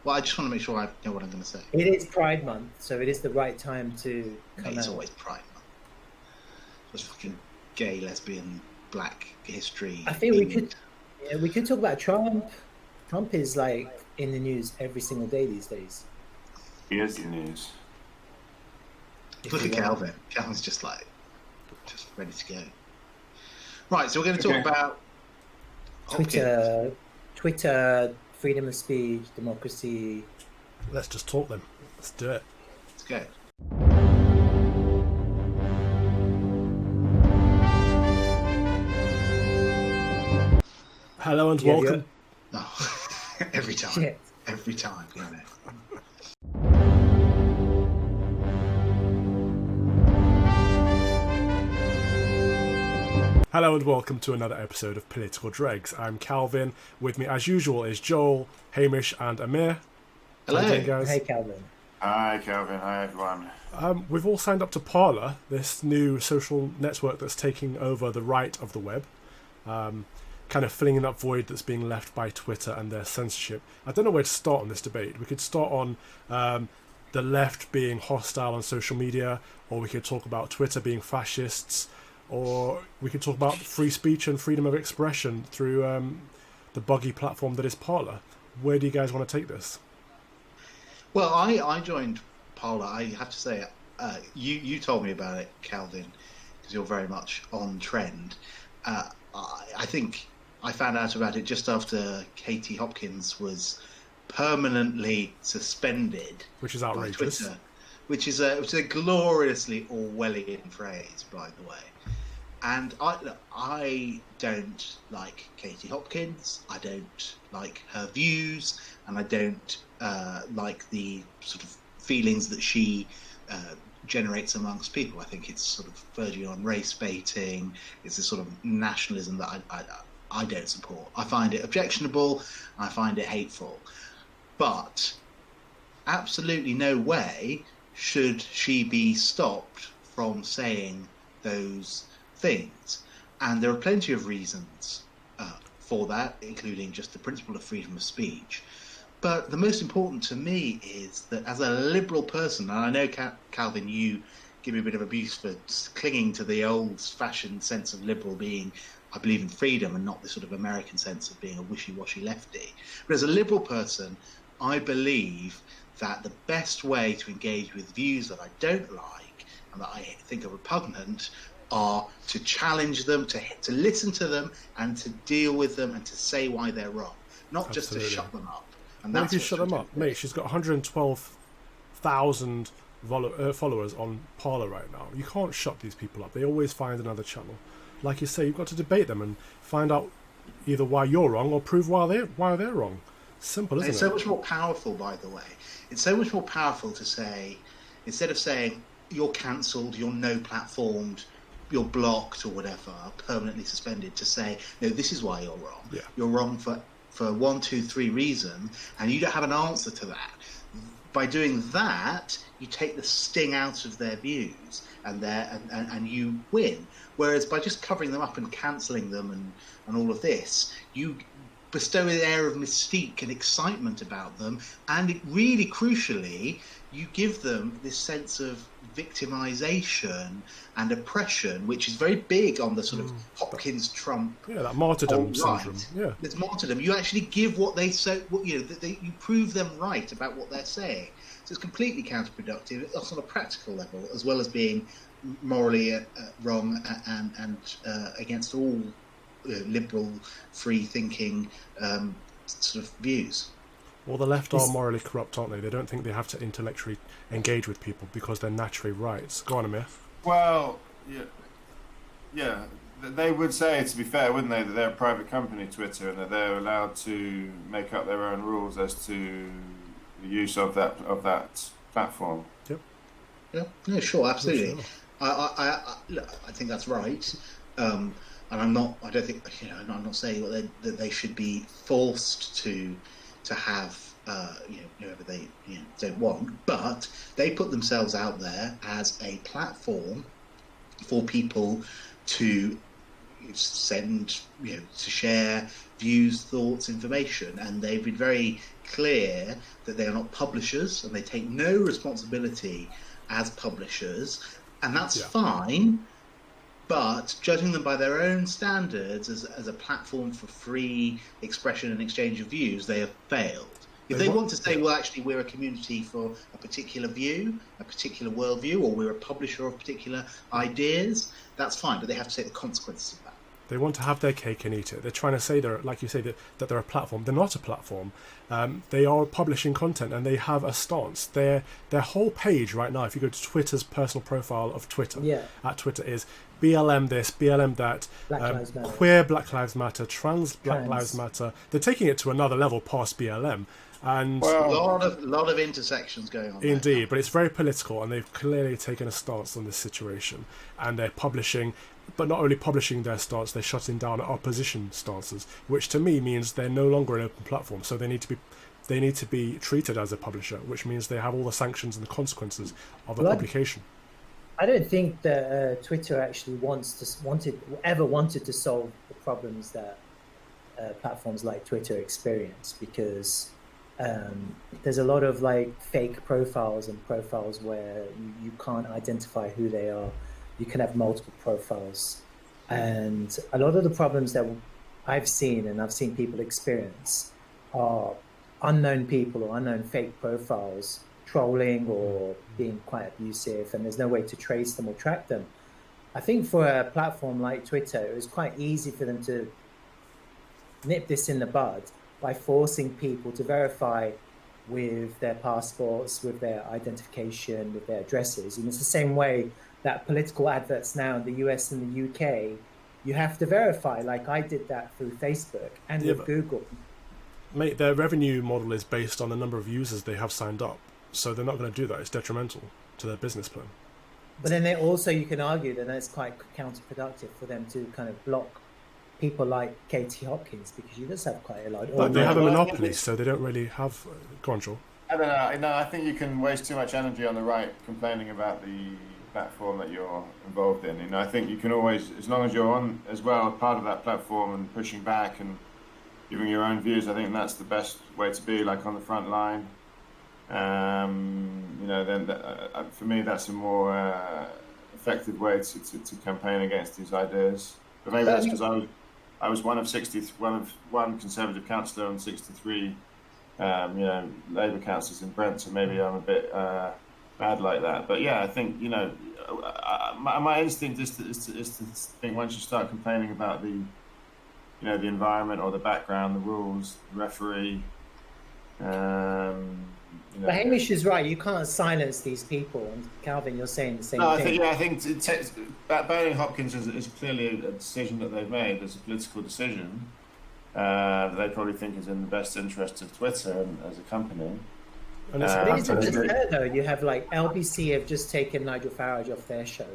Well, I just want to make sure I know what I'm going to say. It is Pride Month, so it is the right time to come It's out. always Pride Month. It's fucking gay, lesbian, black history. I think we could talk about Trump. Trump is like in the news every single day these days. He is the news. Look at Calvin. Calvin's just ready to go. Right, so we're going to talk about Twitter, freedom of speech, democracy. Let's just talk then. Let's do it. Let's go. Hello and welcome. Oh, every time. Shit. Every time, Hello and welcome to another episode of Political Dregs. I'm Calvin. With me, as usual, is Joel, Hamish, and Amir. Hello. How you doing, guys? Hey, Calvin. Hi, Calvin. Hi, everyone. We've all signed up to Parler, this new social network that's taking over the right of the web, kind of filling in that void that's being left by Twitter and their censorship. I don't know where to start on this debate. We could start on the left being hostile on social media, or we could talk about Twitter being fascists, or we could talk about free speech and freedom of expression through the buggy platform that is Parler. Where do you guys want to take this? Well, I joined Parler. I have to say, you told me about it, Calvin, because you're very much on trend. I think I found out about it just after Katie Hopkins was permanently suspended, Which is outrageous. by Twitter, which is a gloriously Orwellian phrase, by the way. And I don't like Katie Hopkins. I don't like her views, and I don't like the sort of feelings that she generates amongst people. I think it's sort of verging on race baiting. It's a sort of nationalism that I don't support. I find it objectionable. I find it hateful. But absolutely no way should she be stopped from saying those things. And there are plenty of reasons for that, including just the principle of freedom of speech. But the most important to me is that as a liberal person, and I know, Calvin, you give me a bit of abuse for clinging to the old-fashioned sense of liberal being, I believe in freedom, and not the sort of American sense of being a wishy-washy lefty. But as a liberal person, I believe that the best way to engage with views that I don't like and that I think are repugnant are to challenge them, to listen to them, and to deal with them, and to say why they're wrong, not just to shut them up. And Why did you shut them up? Mate, she's got 112,000 followers on Parler right now. You can't shut these people up. They always find another channel. Like you say, you've got to debate them and find out either why you're wrong or prove why they're wrong. Simple, isn't it? It's so much more powerful, by the way. It's so much more powerful to say, instead of saying, you're cancelled, you're no-platformed, you're blocked or whatever, permanently suspended, to say, no, this is why you're wrong. Yeah. You're wrong for 1, 2, 3 reasons, and you don't have an answer to that. By doing that, you take the sting out of their views, and you win. Whereas by just covering them up and cancelling them and all of this, you bestow an air of mystique and excitement about them, and it really crucially, you give them this sense of victimization and oppression, which is very big on the sort of Hopkins-Trump. Yeah, that martyrdom syndrome. Yeah, there's martyrdom. You actually give what they say. You prove them right about what they're saying. So it's completely counterproductive. It's on a practical level, as well as being morally wrong and against all liberal, free-thinking sort of views. Well, the left are morally corrupt, aren't they? They don't think they have to intellectually engage with people because they're naturally right. Go on, Amir. Well, yeah. They would say, to be fair, wouldn't they, that they're a private company, Twitter, and that they're allowed to make up their own rules as to the use of that platform. Yep. Yeah. No, sure, absolutely. Sure. I think that's right. And I'm not. I don't think. I'm not saying that they should be forced to have whoever they don't want, but they put themselves out there as a platform for people to send, to share views, thoughts, information, and they've been very clear that they are not publishers and they take no responsibility as publishers, and that's fine. But judging them by their own standards as a platform for free expression and exchange of views, they have failed. If they want to say, well, actually, we're a community for a particular view, a particular worldview, or we're a publisher of particular ideas, that's fine, but they have to take the consequences of that. They want to have their cake and eat it. They're trying to say, like you say, that they're a platform. They're not a platform. They are publishing content, and they have a stance. Their whole page right now, if you go to Twitter's personal profile of Twitter, at Twitter, is BLM this, BLM that, queer Black Lives Matter, trans Black Lives Matter. They're taking it to another level past BLM. And a lot of intersections going on. Indeed, but it's very political, and they've clearly taken a stance on this situation, and they're publishing, but not only publishing their stance, they're shutting down opposition stances, which to me means they're no longer an open platform. So they need to be treated as a publisher, which means they have all the sanctions and the consequences of a publication. I don't think that Twitter actually ever wanted to solve the problems that platforms like Twitter experience, because there's a lot of like fake profiles and profiles where you can't identify who they are. You can have multiple profiles, and a lot of the problems that I've seen people experience are unknown people or unknown fake profiles trolling or being quite abusive, and there's no way to trace them or track them. I think for a platform like Twitter, it was quite easy for them to nip this in the bud by forcing people to verify with their passports, with their identification, with their addresses. And it's the same way that political adverts now in the US and the UK, you have to verify, like I did that through Facebook and with Google. Mate, their revenue model is based on the number of users they have signed up. So they're not going to do that. It's detrimental to their business plan. But then you can argue that it's quite counterproductive for them to kind of block people like Katie Hopkins, because she does have quite a lot. But they have a monopoly, so they don't really have... Go on, Joel. I don't know. No, I think you can waste too much energy on the right complaining about the platform that you're involved in. You know, I think you can always, as long as you're on as well, part of that platform and pushing back and giving your own views, I think that's the best way to be, like on the front line. Then for me, that's a more effective way to campaign against these ideas. But maybe that's because I was one Conservative councillor and 63, Labour councillors in Brent, so maybe I'm a bit bad like that. But yeah, I think my instinct is to think once you start complaining about the environment or the background, the rules, the referee. But Hamish is right. You can't silence these people. And Calvin, you're saying the same thing. I think banning Hopkins is clearly a decision that they've made. It's a political decision that they probably think is in the best interest of Twitter and as a company. And it isn't just her, though. You have like LBC have just taken Nigel Farage off their show.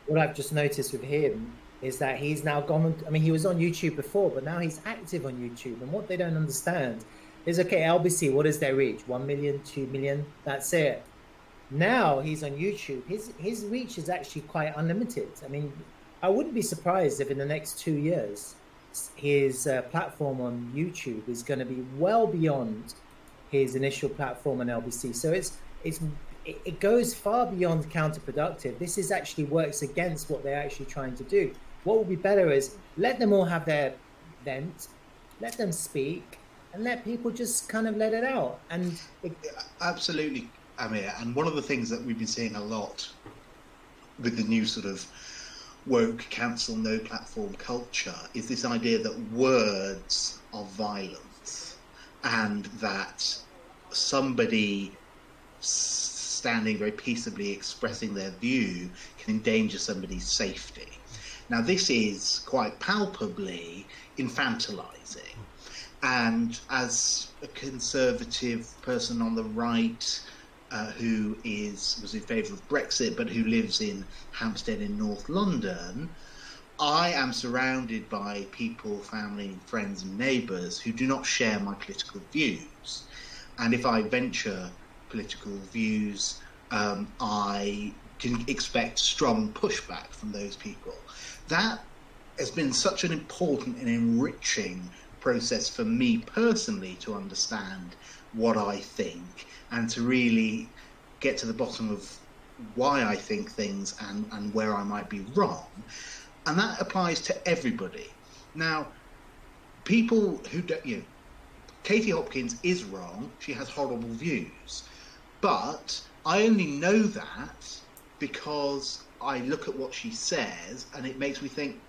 What I've just noticed with him is that he's now gone. I mean, he was on YouTube before, but now he's active on YouTube. And what they don't understand is, okay, LBC, what is their reach? 1 million, 2 million, that's it. Now he's on YouTube. His reach is actually quite unlimited. I mean, I wouldn't be surprised if in the next 2 years, his platform on YouTube is going to be well beyond his initial platform on LBC. So it goes far beyond counterproductive. This is actually works against what they're actually trying to do. What would be better is let them all have their vent, let them speak, and let people just kind of let it out. And absolutely, Amir. And one of the things that we've been seeing a lot with the new sort of woke cancel no platform culture is this idea that words are violence, and that somebody standing very peaceably expressing their view can endanger somebody's safety. Now, this is quite palpably infantilizing. And as a conservative person on the right who was in favour of Brexit but who lives in Hampstead in North London, I am surrounded by people, family, friends and neighbours who do not share my political views. And if I venture political views, I can expect strong pushback from those people. That has been such an important and enriching process for me personally to understand what I think and to really get to the bottom of why I think things and where I might be wrong. And that applies to everybody. Now, people who don't, Katie Hopkins is wrong. She has horrible views. But I only know that because I look at what she says and it makes me think,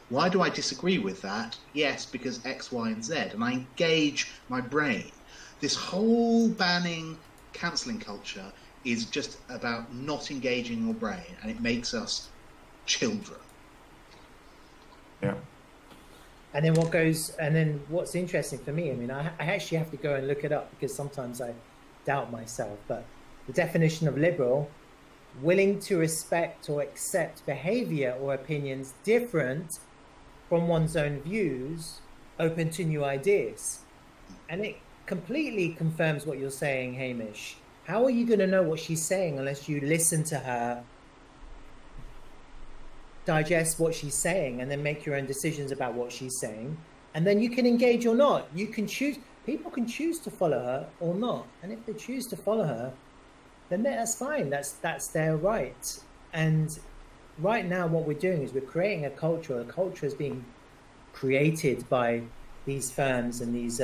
why do I disagree with that? Yes, because X, Y, and Z. And I engage my brain. This whole banning, cancelling culture is just about not engaging your brain, and it makes us children. Yeah. And then what's interesting for me, I mean, I actually have to go and look it up because sometimes I doubt myself, but the definition of liberal: willing to respect or accept behavior or opinions different from one's own views, open to new ideas. And it completely confirms what you're saying, Hamish. How are you going to know what she's saying unless you listen to her, digest what she's saying, and then make your own decisions about what she's saying? And then you can engage or not. You can choose. People can choose to follow her or not. And if they choose to follow her, then that's fine. That's their right. And right now what we're doing is we're creating a culture. A culture is being created by these firms and these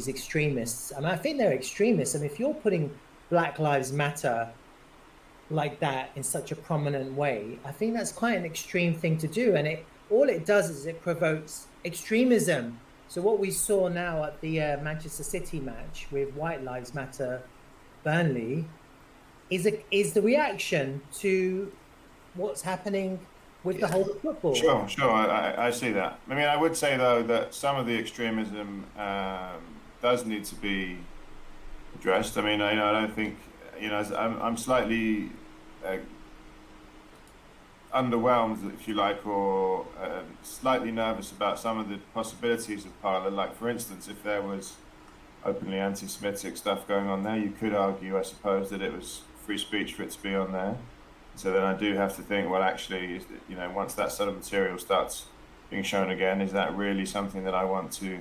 extremists. I mean, I think they're extremists. I mean, if you're putting Black Lives Matter like that in such a prominent way, I think that's quite an extreme thing to do. And all it does is it provokes extremism. So what we saw now at the Manchester City match with White Lives Matter Burnley is the reaction to what's happening with the whole football. Sure, I see that. I mean, I would say though that some of the extremism does need to be addressed. I mean, I don't think, I'm slightly underwhelmed, if you like, or slightly nervous about some of the possibilities of Parler. Like, for instance, if there was openly anti-Semitic stuff going on there, you could argue, I suppose, that it was free speech for it to be on there. So then I do have to think, well, actually, once that sort of material starts being shown again, is that really something that I want to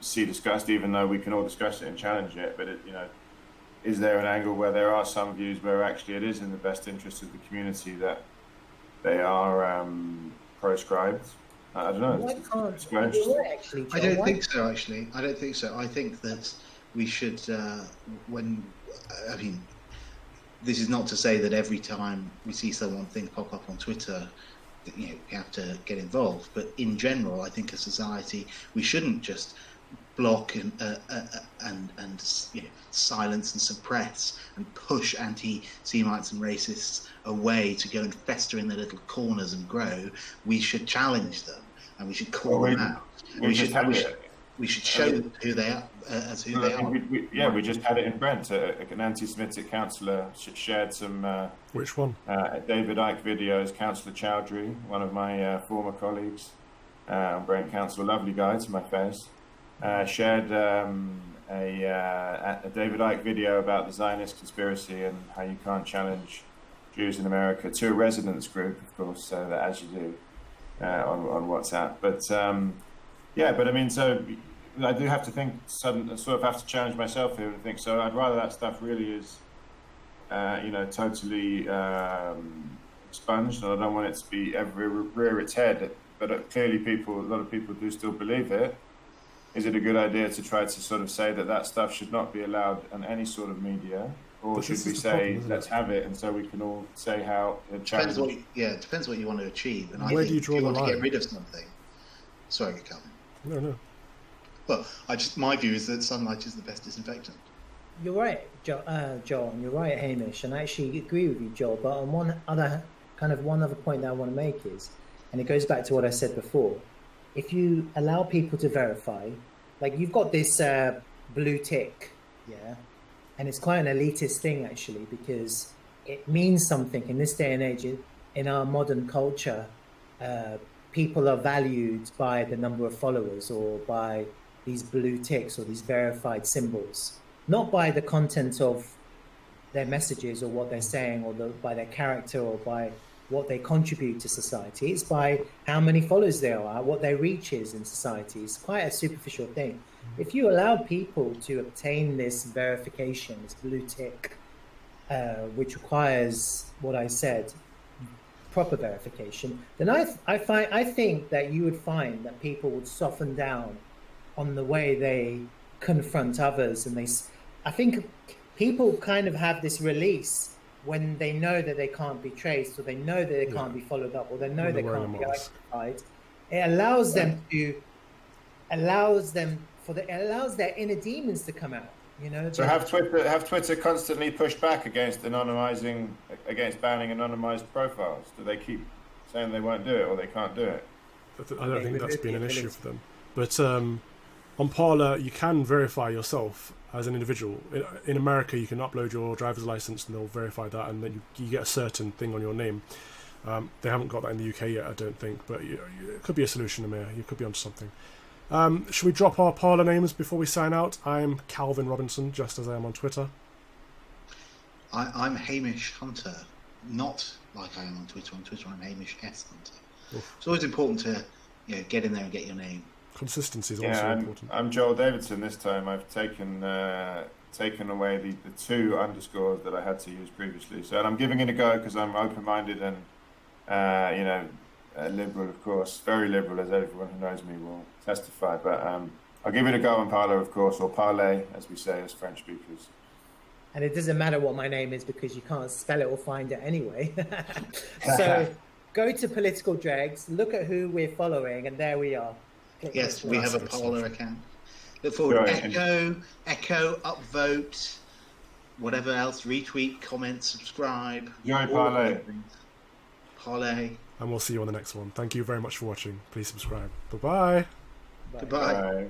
see discussed, even though we can all discuss it and challenge it? But, is there an angle where there are some views where actually it is in the best interest of the community that they are proscribed? I don't know. It's quite interesting. I don't think so, actually. I don't think so. I think that we should, this is not to say that every time we see something pop up on Twitter, that, we have to get involved. But in general, I think as society, we shouldn't just block and silence and suppress and push anti-Semites and racists away to go and fester in their little corners and grow. We should challenge them and we should call them out. We should show them who they are as who they are. We just had it in Brent. An anti-Semitic councillor shared some which one? David Icke videos. Councillor Chowdhury, one of my former colleagues on Brent Council, a lovely guy to my face, shared a David Icke video about the Zionist conspiracy and how you can't challenge Jews in America, to a residents group, of course, that as you do on WhatsApp. But but I mean, so I do have to think, sort of have to challenge myself here and think, so I'd rather that stuff really is, totally expunged, and I don't want it to be ever rear its head. But clearly a lot of people do still believe it. Is it a good idea to try to sort of say that stuff should not be allowed on any sort of media? Or but should we say, let's have it, and so we can all say how it depends what you want to achieve. And where I do you think draw if you the want line? to get rid of something, sorry, Calvin. No. Well, my view is that sunlight is the best disinfectant. You're right, Joel, and you're right, Hamish, and I actually agree with you, Joel. But on one other point that I want to make is, and it goes back to what I said before, if you allow people to verify, like you've got this blue tick, yeah, and it's quite an elitist thing actually, because it means something in this day and age. In our modern culture, people are valued by the number of followers or by these blue ticks or these verified symbols, not by the content of their messages or what they're saying, or by their character or by what they contribute to society. It's by how many followers there are, what their reach is in society. It's quite a superficial thing. If you allow people to obtain this verification, this blue tick, which requires what I said, proper verification, then I think that you would find that people would soften down on the way they confront others, and I think people kind of have this release when they know that they can't be traced, or they know that they can't be followed up, or they know they can't be identified. It allows them allows their inner demons to come out. So have Twitter constantly pushed back against banning anonymized profiles? Do they keep saying they won't do it or they can't do it? I don't think that's been an issue for them. But on Parler, you can verify yourself as an individual. In America, you can upload your driver's license and they'll verify that, and then you get a certain thing on your name. They haven't got that in the UK yet, I don't think, but it could be a solution, Amir. You could be onto something. Should we drop our Parler names before we sign out? I'm Calvin Robinson, just as I am on Twitter. I'm Hamish Hunter, not like I am on Twitter. On Twitter, I'm Hamish S. Hunter. Oof. It's always important to get in there and get your name. Consistency is also important. I'm Joel Davidson this time. I've taken away the two underscores that I had to use previously. So, and I'm giving it a go because I'm open-minded and liberal, of course, very liberal, as everyone who knows me will testify. But I'll give it a go on Parler, of course, or Parler, as we say as French speakers. And it doesn't matter what my name is because you can't spell it or find it anyway. So go to Political Dregs, look at who we're following, and there we are. Yes, we have a Parler account. Look forward to echo, upvote, whatever else, retweet, comment, subscribe. Join Parler. Parler. And we'll see you on the next one. Thank you very much for watching. Please subscribe. Bye-bye. Goodbye. Bye.